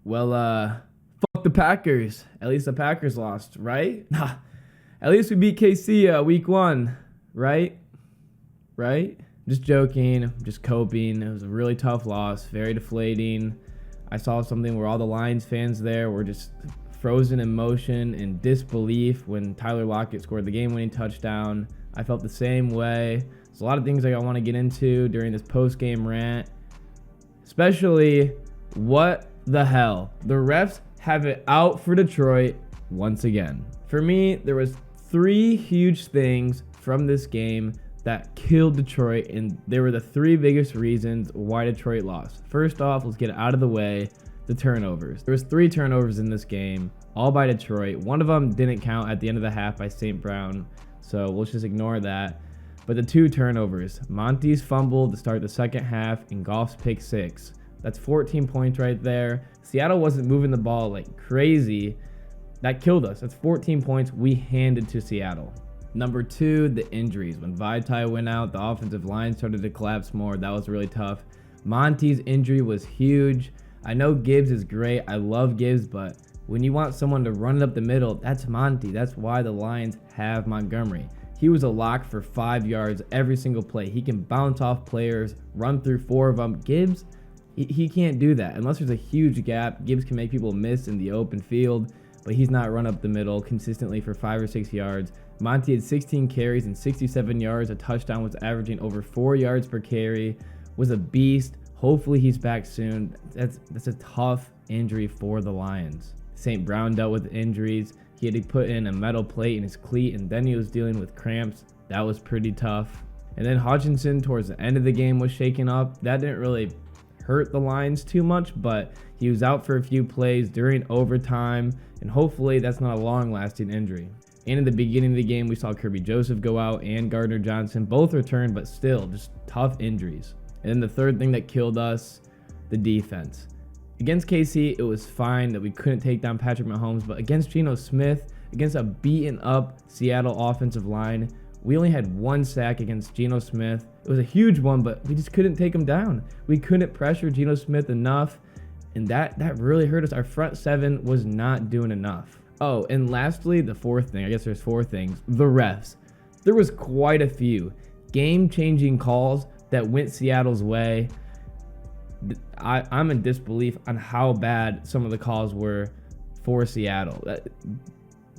Well, fuck the Packers. At least the Packers lost, right? At least we beat KC week 1, right? Right? Just joking, just coping. It was a really tough loss, very deflating. I saw something where all the Lions fans there were just frozen in motion and disbelief when Tyler Lockett scored the game-winning touchdown. I felt the same way. There's a lot of things I want to get into during this post-game rant, especially what the hell. The refs have it out for Detroit once again. For me, there was 3 huge things from this game that killed Detroit, and they were the 3 biggest reasons why Detroit lost. First off, let's get it out of the way, the turnovers. There was 3 turnovers in this game, all by Detroit. One of them didn't count at the end of the half by St. Brown, so let's just ignore that. But the 2 turnovers, Monty's fumble to start the second half and Goff's pick 6. That's 14 points right there. Seattle wasn't moving the ball like crazy. That killed us. That's 14 points we handed to Seattle. Number 2, the injuries. When Vaitai went out, the offensive line started to collapse more. That was really tough. Monty's injury was huge. I know Gibbs is great. I love Gibbs, but when you want someone to run it up the middle, that's Monty. That's why the Lions have Montgomery. He was a lock for 5 yards every single play. He can bounce off players, run through 4 of them. Gibbs, he can't do that. Unless there's a huge gap, Gibbs can make people miss in the open field, but he's not run up the middle consistently for 5 or 6 yards. Monty had 16 carries and 67 yards. A touchdown, was averaging over 4 yards per carry. Was a beast. Hopefully he's back soon. That's a tough injury for the Lions. St. Brown dealt with injuries. He had to put in a metal plate in his cleat, and then he was dealing with cramps. That was pretty tough. And then Hutchinson towards the end of the game was shaken up. That didn't really hurt the Lions too much, but he was out for a few plays during overtime, and hopefully that's not a long-lasting injury. And in the beginning of the game, we saw Kirby Joseph go out and Gardner Johnson both returned, but still just tough injuries. And then the third thing that killed us, the defense. Against KC, it was fine that we couldn't take down Patrick Mahomes, but against Geno Smith, against a beaten up Seattle offensive line, we only had 1 sack against Geno Smith. It was a huge one, but we just couldn't take him down. We couldn't pressure Geno Smith enough, and that really hurt us. Our front 7 was not doing enough. Oh, and lastly, the 4th thing, I guess there's 4 things, the refs. There was quite a few game-changing calls that went Seattle's way. I'm in disbelief on how bad some of the calls were for Seattle.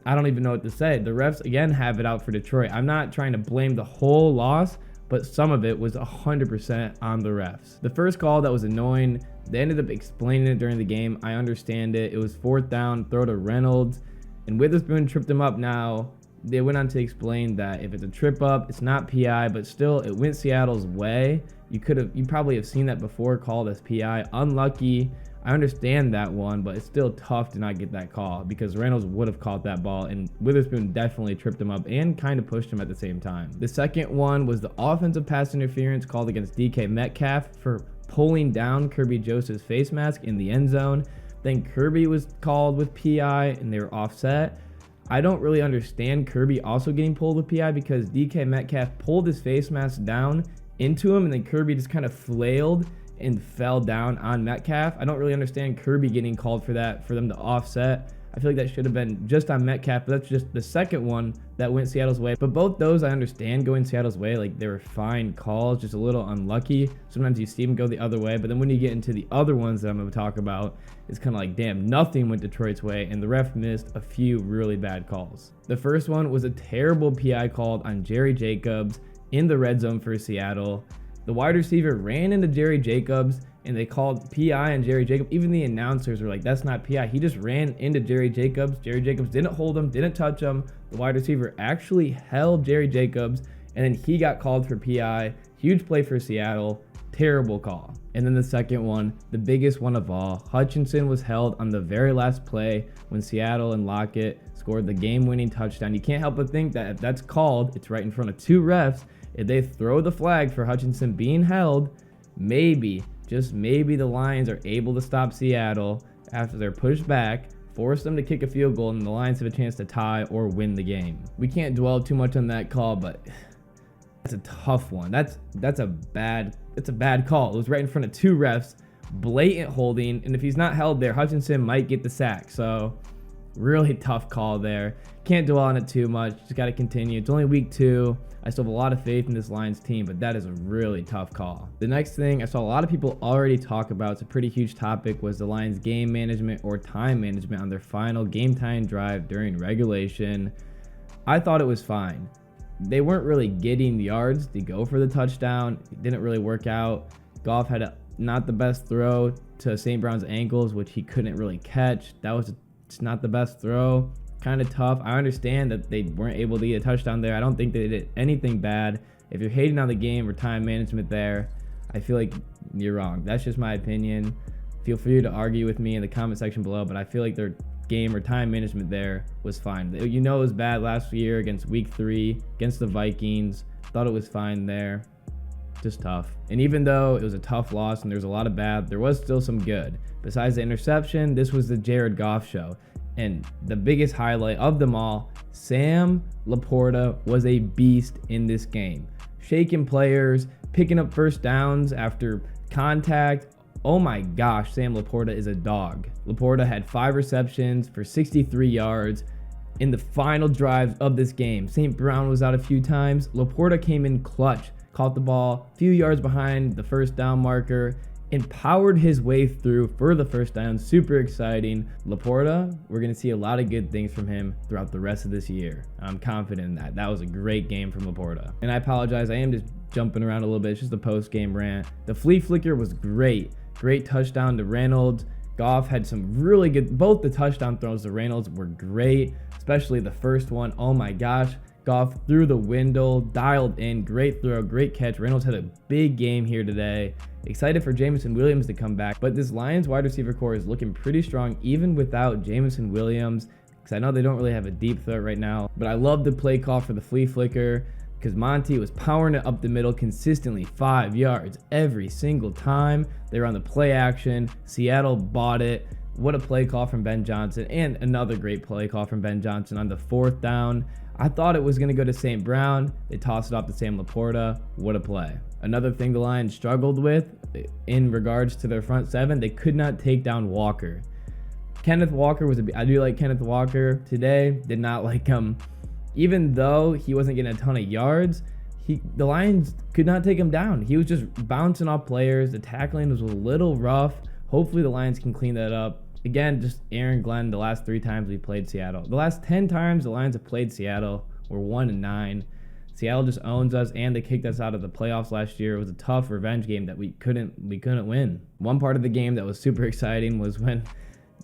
I don't even know what to say. The refs, again, have it out for Detroit. I'm not trying to blame the whole loss, but some of it was 100% on the refs. The first call that was annoying, they ended up explaining it during the game. I understand it. It was 4th down, throw to Reynolds, and Witherspoon tripped him up. Now, they went on to explain that if it's a trip up, it's not PI, but still, it went Seattle's way. You probably have seen that before, called as PI. Unlucky. I understand that one, but it's still tough to not get that call because Reynolds would have caught that ball, and Witherspoon definitely tripped him up and kind of pushed him at the same time. The second one was the offensive pass interference called against DK Metcalf for pulling down Kirby Joseph's face mask in the end zone. Then Kirby was called with PI, and they were offset. I don't really understand Kirby also getting pulled with PI because DK Metcalf pulled his face mask down into him, and then Kirby just kind of flailed and fell down on Metcalf. I don't really understand Kirby getting called for that, for them to offset. I feel like that should have been just on Metcalf, but that's just the second one that went Seattle's way. But both those I understand going Seattle's way. Like, they were fine calls, just a little unlucky. Sometimes you see them go the other way, but then when you get into the other ones that I'm going to talk about, it's kind of like, damn, nothing went Detroit's way, and the ref missed a few really bad calls. The first one was a terrible PI called on Jerry Jacobs in the red zone for Seattle. The wide receiver ran into Jerry Jacobs, and they called PI on Jerry Jacobs. Even the announcers were like, that's not PI. He just ran into Jerry Jacobs. Jerry Jacobs didn't hold him, didn't touch him. The wide receiver actually held Jerry Jacobs, and then he got called for PI. Huge play for Seattle. Terrible call. And then the second one, the biggest one of all, Hutchinson was held on the very last play when Seattle and Lockett scored the game-winning touchdown. You can't help but think that if that's called, it's right in front of 2 refs. If they throw the flag for Hutchinson being held, maybe, just maybe, the Lions are able to stop Seattle after they're pushed back, force them to kick a field goal, and the Lions have a chance to tie or win the game. We can't dwell too much on that call, but that's a tough one. That's a bad call. It was right in front of 2 refs blatant holding, and if he's not held there, Hutchinson might get the sack. So really tough call there. Can't dwell on it too much. Just got to continue. It's only week 2. I still have a lot of faith in this Lions team, but that is a really tough call. The next thing I saw a lot of people already talk about, it's a pretty huge topic, was the Lions game management or time management on their final game time drive during regulation. I thought it was fine. They weren't really getting yards to go for the touchdown. It didn't really work out. Goff had not the best throw to St. Brown's ankles, which he couldn't really catch. That was just not the best throw. Kind of tough. I understand that they weren't able to get a touchdown there. I don't think they did anything bad. If you're hating on the game or time management there, I feel like you're wrong. That's just my opinion. Feel free to argue with me in the comment section below, but I feel like their game or time management there was fine. You know it was bad last year against week 3 against the Vikings. Thought it was fine there. Just tough. And even though it was a tough loss and there was a lot of bad, there was still some good. Besides the interception, this was the Jared Goff show. And the biggest highlight of them all, Sam Laporta was a beast in this game. Shaking players, picking up first downs after contact. Oh my gosh, Sam Laporta is a dog. Laporta had 5 receptions for 63 yards in the final drives of this game. St. Brown was out a few times. Laporta came in clutch, caught the ball a few yards behind the first down marker, and powered his way through for the first down. Super exciting. Laporta, we're going to see a lot of good things from him throughout the rest of this year. I'm confident in that. That was a great game from Laporta. And I apologize, I am just jumping around a little bit. It's just a post-game rant. The flea flicker was great. Great touchdown to Reynolds. Goff had some really good, both the touchdown throws to Reynolds were great, especially the first one. Oh my gosh. Goff through the window, dialed in, great throw, great catch. Reynolds had a big game here today. Excited for Jameson Williams to come back, but this Lions wide receiver core is looking pretty strong even without Jameson Williams, because I know they don't really have a deep threat right now, but I love the play call for the flea flicker because Monty was powering it up the middle consistently, 5 yards every single time. They were on the play action. Seattle bought it. What a play call from Ben Johnson, and another great play call from Ben Johnson on the 4th down. I thought it was going to go to St. Brown. They tossed it off to Sam Laporta. What a play. Another thing the Lions struggled with in regards to their front 7, they could not take down Walker. Kenneth Walker I do like Kenneth Walker today. Did not like him. Even though he wasn't getting a ton of yards, the Lions could not take him down. He was just bouncing off players. The tackling was a little rough. Hopefully the Lions can clean that up. Again, just Aaron Glenn, the last 3 times we played Seattle. The last 10 times the Lions have played Seattle, we're 1-9. Seattle just owns us, and they kicked us out of the playoffs last year. It was a tough revenge game that we couldn't win. One part of the game that was super exciting was when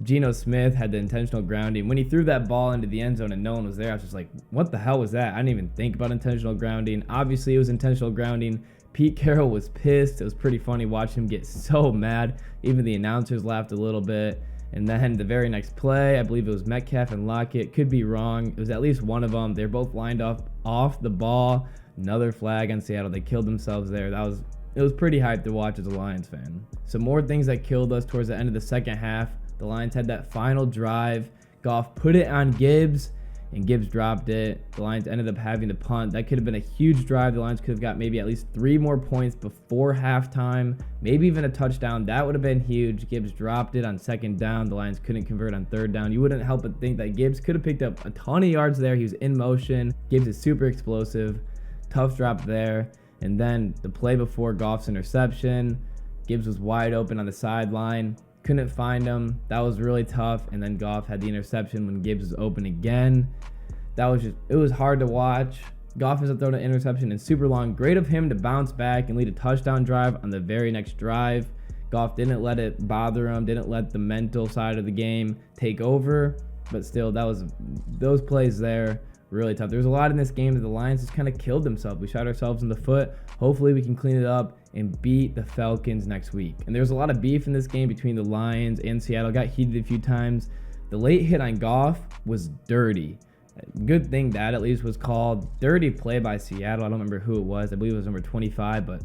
Geno Smith had the intentional grounding. When he threw that ball into the end zone and no one was there, I was just like, what the hell was that? I didn't even think about intentional grounding. Obviously, it was intentional grounding. Pete Carroll was pissed. It was pretty funny watching him get so mad. Even the announcers laughed a little bit. And then the very next play, I believe it was Metcalf and Lockett. Could be wrong. It was at least one of them. They're both lined up off the ball. Another flag on Seattle. They killed themselves there. It was pretty hype to watch as a Lions fan. Some more things that killed us towards the end of the second half. The Lions had that final drive. Goff put it on Gibbs, and Gibbs dropped it. The Lions ended up having to punt. That could have been a huge drive. The Lions could have got maybe at least 3 more points before halftime, maybe even a touchdown. That would have been huge. Gibbs dropped it on 2nd down. The Lions couldn't convert on 3rd down. You wouldn't help but think that Gibbs could have picked up a ton of yards there. He was in motion. Gibbs is super explosive. Tough drop there. And then the play before Goff's interception, Gibbs was wide open on the sideline. Couldn't find him. That was really tough. And then Goff had the interception when Gibbs was open again. It was hard to watch. Goff hasn't thrown an interception in super long. Great of him to bounce back and lead a touchdown drive on the very next drive. Goff didn't let it bother him, didn't let the mental side of the game take over. But still, those plays there, really tough. There was a lot in this game that the Lions just kind of killed themselves. We shot ourselves in the foot. Hopefully we can clean it up and beat the Falcons next week. And there was a lot of beef in this game between the Lions and Seattle. Got heated a few times. The late hit on Goff was dirty. Good thing that at least was called. Dirty play by Seattle. I don't remember who it was. I believe it was number 25, but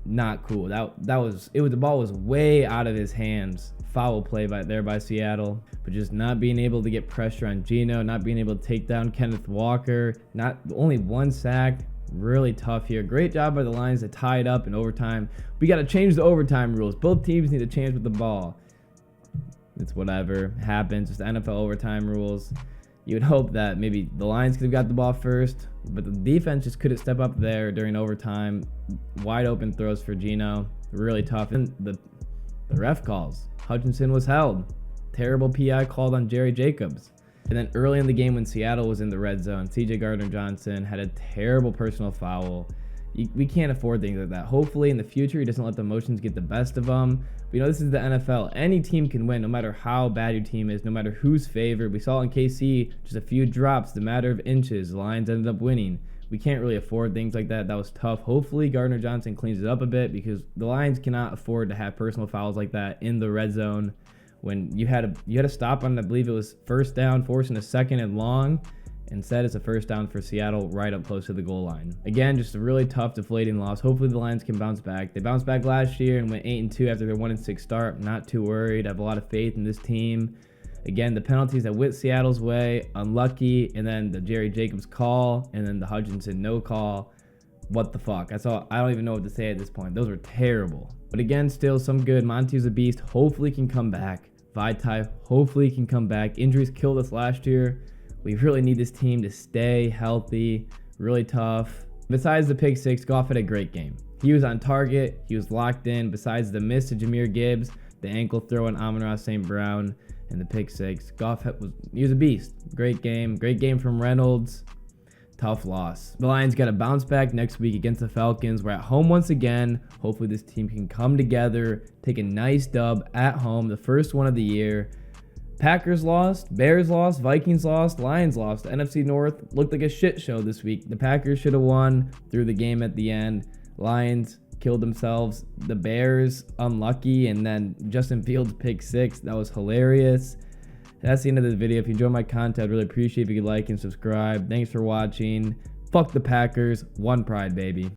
not cool. The ball was way out of his hands. Foul play by Seattle. But just not being able to get pressure on Geno, not being able to take down Kenneth Walker, not only 1 sack. Really tough here. Great job by the Lions to tie it up in overtime. We got to change the overtime rules. Both teams need to change with the ball. It's whatever happens. Just NFL overtime rules. You would hope that maybe the Lions could have got the ball first, but the defense just couldn't step up there during overtime. Wide open throws for Geno. Really tough. And the ref calls. Hutchinson was held. Terrible PI called on Jerry Jacobs. And then early in the game when Seattle was in the red zone, C.J. Gardner-Johnson had a terrible personal foul. We can't afford things like that. Hopefully in the future he doesn't let the emotions get the best of him. But this is the NFL. Any team can win no matter how bad your team is, no matter who's favored. We saw in KC just a few drops, the matter of inches. The Lions ended up winning. We can't really afford things like that. That was tough. Hopefully Gardner-Johnson cleans it up a bit because the Lions cannot afford to have personal fouls like that in the red zone. When you had a stop on, I believe it was first down, forcing a second and long. Instead, it's a first down for Seattle right up close to the goal line. Again, just a really tough, deflating loss. Hopefully the Lions can bounce back. They bounced back last year and went 8-2 after their 1-6 start. Not too worried. I have a lot of faith in this team. Again, the penalties that went Seattle's way, unlucky, and then the Jerry Jacobs call, and then the Hutchinson no call. What the fuck? I don't even know what to say at this point. Those were terrible. But again, still some good. Monty's a beast. Hopefully can come back. Vaitai, hopefully can come back. Injuries killed us last year. We really need this team to stay healthy. Really tough. Besides the pick six, Goff had a great game. He was on target. He was locked in. Besides the miss to Jahmyr Gibbs, the ankle throw on Amon-Ra St. Brown, and the pick six, Goff was a beast. Great game. Great game from Reynolds. Tough loss. The Lions got to bounce back next week against the Falcons. We're at home once again. Hopefully this team can come together, take a nice dub at home, the first one of the year. Packers lost, Bears lost, Vikings lost, Lions lost. The NFC North looked like a shit show this week. The Packers should have won through the game at the end. Lions killed themselves. The Bears, unlucky. And then Justin Fields pick six. That was hilarious. That's the end of this video. If you enjoyed my content, I'd really appreciate if you could like and subscribe. Thanks for watching. Fuck the Packers. One pride, baby.